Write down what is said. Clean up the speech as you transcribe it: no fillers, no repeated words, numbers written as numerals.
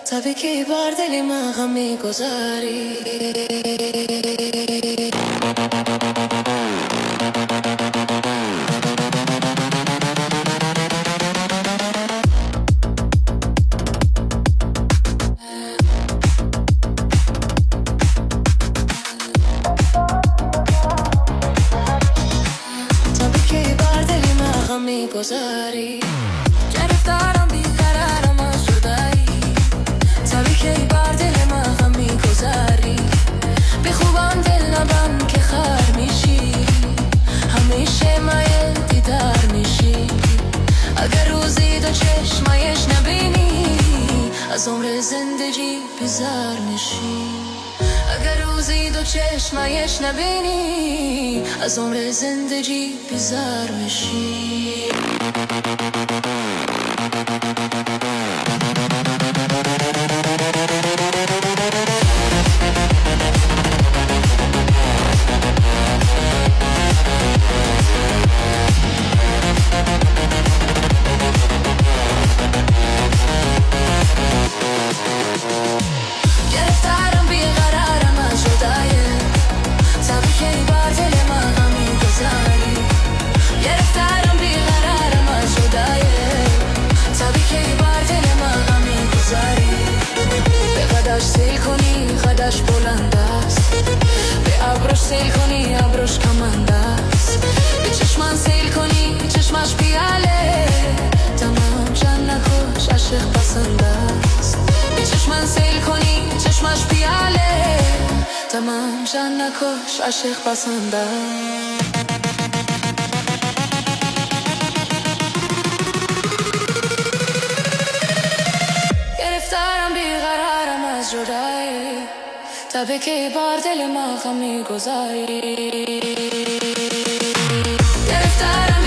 تبی که بر دل من غم میگذاری. تبی که بر دل من غم میگذاری. گرفتارم بیقرارم از جدایی. تبی که بر دل من غم میگذاری. بی خوبم دل نبم که خر میشی. همیشه مایل دیدار میشی. اگر روزی دو چشمایش نبینی از عمر زندگی بیزار میشی. اگر روزی دو چشمایش نبینی از عمر زندگی بیزار میشی. گرفتارم بیقرارم از جدایی. تبی که بر دل من غم میگذاری. گرفتارم بیقرارم از جدایی. تبی که بر دل من غم میگذاری. به قدش سیل کنی قدش بلند است. به ابروش سیل کنی ابروش کمند است. به چشمن سیل کنی چشمش پیاله. تمام جان نکش عشق پسند است. به چشمن سیل کنی چشمش پیاله. تمام جان نکش عشق پسند است. گرفتارم بیقرارم از جدایی. تبی که بر دل من غم میگذاری. گرفتارم